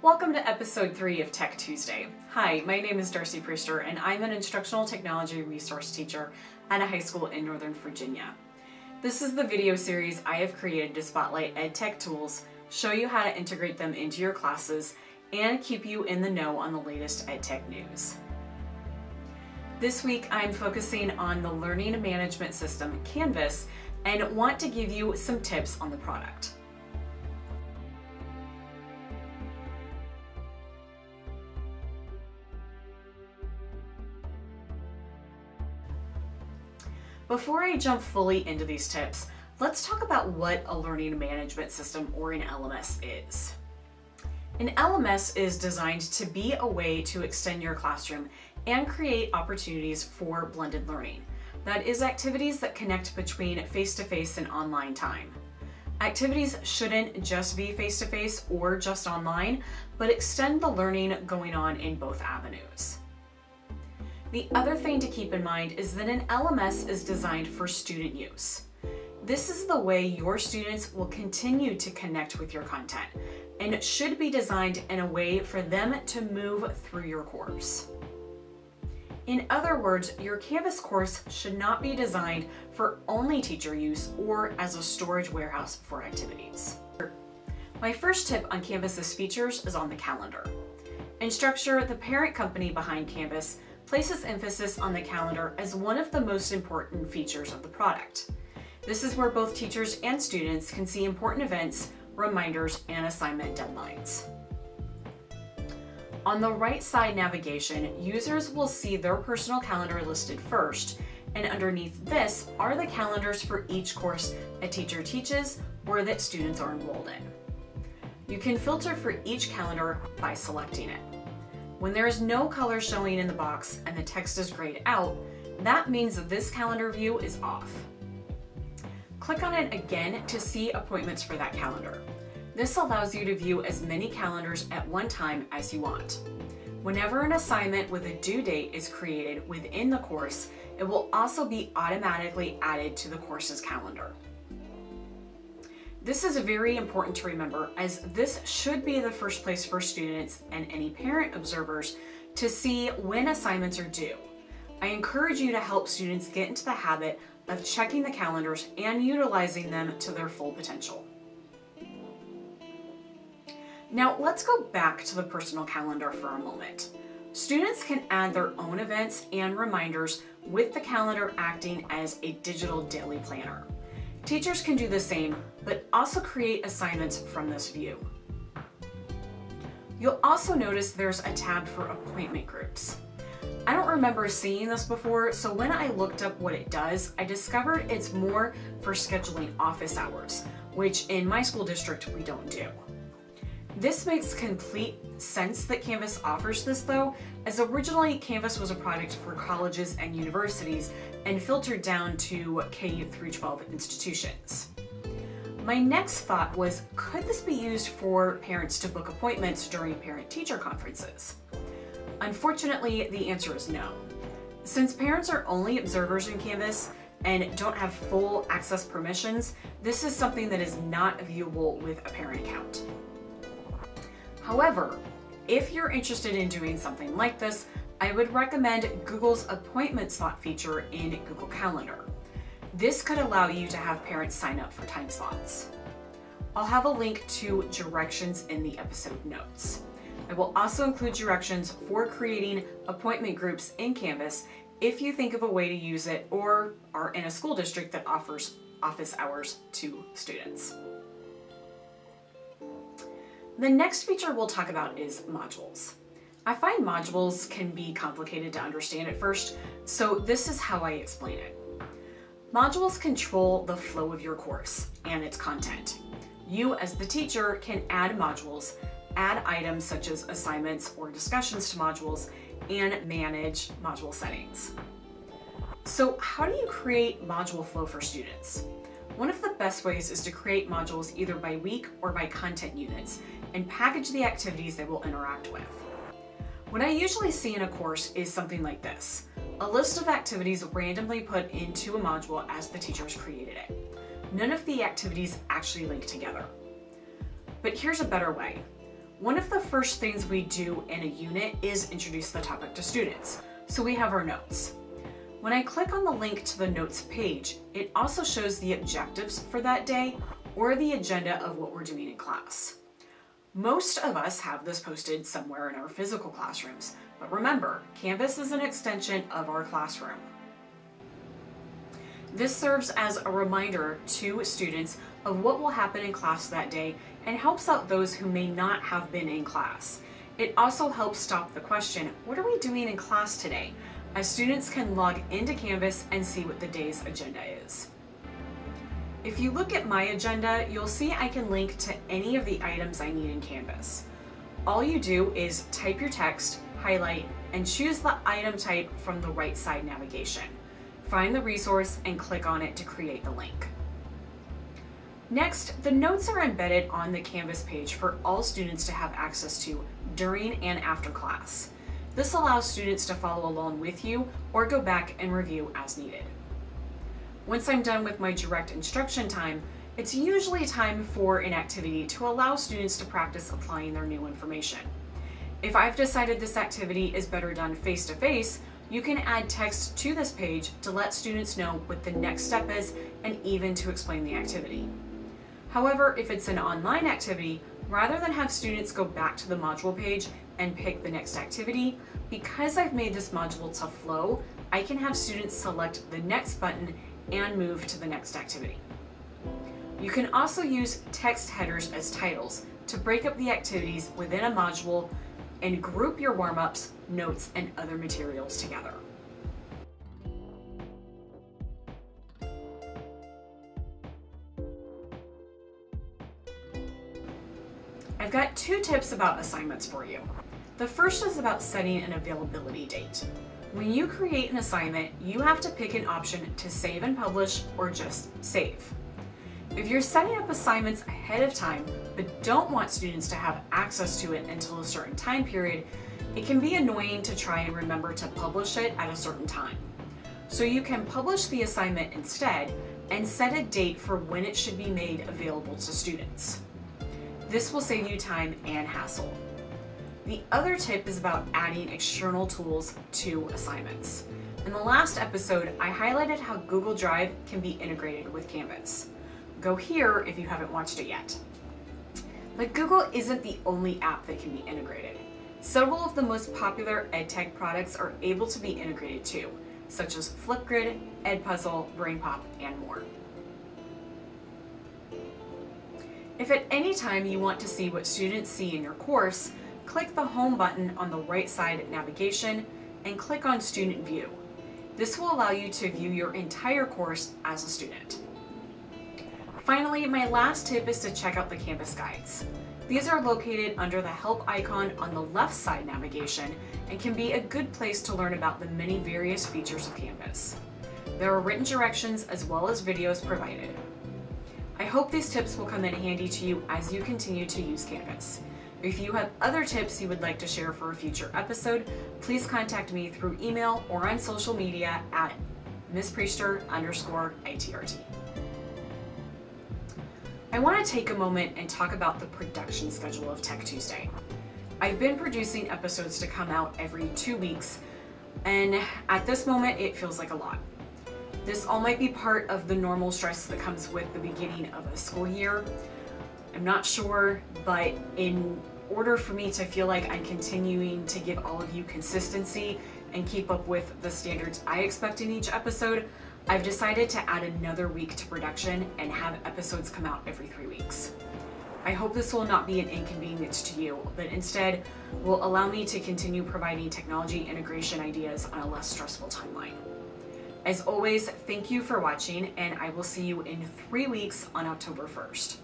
Welcome to episode 3 of Tech Tuesday. Hi, my name is Darcy Priester and I'm an instructional technology resource teacher at a high school in Northern Virginia. This is the video series I have created to spotlight EdTech tools, show you how to integrate them into your classes, and keep you in the know on the latest EdTech news. This week I'm focusing on the learning management system, Canvas, and want to give you some tips on the product. Before I jump fully into these tips, let's talk about what a learning management system or an LMS is. An LMS is designed to be a way to extend your classroom and create opportunities for blended learning. That is, activities that connect between face-to-face and online time. Activities shouldn't just be face-to-face or just online, but extend the learning going on in both avenues. The other thing to keep in mind is that an LMS is designed for student use. This is the way your students will continue to connect with your content, and it should be designed in a way for them to move through your course. In other words, your Canvas course should not be designed for only teacher use or as a storage warehouse for activities. My first tip on Canvas's features is on the calendar. Instructure, the parent company behind Canvas, places emphasis on the calendar as one of the most important features of the product. This is where both teachers and students can see important events, reminders, and assignment deadlines. On the right side navigation, users will see their personal calendar listed first, and underneath this are the calendars for each course a teacher teaches or that students are enrolled in. You can filter for each calendar by selecting it. When there is no color showing in the box and the text is grayed out, that means that this calendar view is off. Click on it again to see appointments for that calendar. This allows you to view as many calendars at one time as you want. Whenever an assignment with a due date is created within the course, it will also be automatically added to the course's calendar. This is very important to remember, as this should be the first place for students and any parent observers to see when assignments are due. I encourage you to help students get into the habit of checking the calendars and utilizing them to their full potential. Now let's go back to the personal calendar for a moment. Students can add their own events and reminders with the calendar acting as a digital daily planner. Teachers can do the same, but also create assignments from this view. You'll also notice there's a tab for appointment groups. I don't remember seeing this before, so when I looked up what it does, I discovered it's more for scheduling office hours, which in my school district we don't do. This makes complete sense that Canvas offers this though, as originally Canvas was a product for colleges and universities and filtered down to K-12 institutions. My next thought was, could this be used for parents to book appointments during parent-teacher conferences? Unfortunately, the answer is no. Since parents are only observers in Canvas and don't have full access permissions, this is something that is not viewable with a parent account. However, if you're interested in doing something like this, I would recommend Google's appointment slot feature in Google Calendar. This could allow you to have parents sign up for time slots. I'll have a link to directions in the episode notes. I will also include directions for creating appointment groups in Canvas if you think of a way to use it or are in a school district that offers office hours to students. The next feature we'll talk about is modules. I find modules can be complicated to understand at first, so this is how I explain it. Modules control the flow of your course and its content. You, as the teacher, can add modules, add items such as assignments or discussions to modules, and manage module settings. So how do you create module flow for students? One of the best ways is to create modules either by week or by content units and package the activities they will interact with. What I usually see in a course is something like this: a list of activities randomly put into a module as the teachers created it. None of the activities actually link together. But here's a better way. One of the first things we do in a unit is introduce the topic to students. So we have our notes. When I click on the link to the notes page, it also shows the objectives for that day or the agenda of what we're doing in class. Most of us have this posted somewhere in our physical classrooms, but remember, Canvas is an extension of our classroom. This serves as a reminder to students of what will happen in class that day and helps out those who may not have been in class. It also helps stop the question, what are we doing in class today? As students can log into Canvas and see what the day's agenda is. If you look at my agenda, you'll see I can link to any of the items I need in Canvas. All you do is type your text, highlight, and choose the item type from the right side navigation. Find the resource and click on it to create the link. Next, the notes are embedded on the Canvas page for all students to have access to during and after class. This allows students to follow along with you or go back and review as needed. Once I'm done with my direct instruction time, it's usually time for an activity to allow students to practice applying their new information. If I've decided this activity is better done face-to-face, you can add text to this page to let students know what the next step is and even to explain the activity. However, if it's an online activity, rather than have students go back to the module page and pick the next activity, because I've made this module to flow, I can have students select the next button and move to the next activity. You can also use text headers as titles to break up the activities within a module and group your warm-ups, notes, and other materials together. I've got 2 tips about assignments for you. The first is about setting an availability date. When you create an assignment, you have to pick an option to save and publish or just save. If you're setting up assignments ahead of time but don't want students to have access to it until a certain time period, it can be annoying to try and remember to publish it at a certain time. So you can publish the assignment instead and set a date for when it should be made available to students. This will save you time and hassle. The other tip is about adding external tools to assignments. In the last episode, I highlighted how Google Drive can be integrated with Canvas. Go here if you haven't watched it yet. But Google isn't the only app that can be integrated. Several of the most popular EdTech products are able to be integrated too, such as Flipgrid, Edpuzzle, BrainPop, and more. If at any time you want to see what students see in your course, click the Home button on the right side navigation and click on Student View. This will allow you to view your entire course as a student. Finally, my last tip is to check out the Canvas guides. These are located under the Help icon on the left side navigation and can be a good place to learn about the many various features of Canvas. There are written directions as well as videos provided. I hope these tips will come in handy to you as you continue to use Canvas. If you have other tips you would like to share for a future episode, please contact me through email or on social media at misspriester_ITRT. I want to take a moment and talk about the production schedule of Tech Tuesday. I've been producing episodes to come out every 2 weeks, and at this moment it feels like a lot. This all might be part of the normal stress that comes with the beginning of a school year. I'm not sure, but in order for me to feel like I'm continuing to give all of you consistency and keep up with the standards I expect in each episode, I've decided to add another week to production and have episodes come out every 3 weeks. I hope this will not be an inconvenience to you, but instead will allow me to continue providing technology integration ideas on a less stressful timeline. As always, thank you for watching, and I will see you in 3 weeks on October 1st.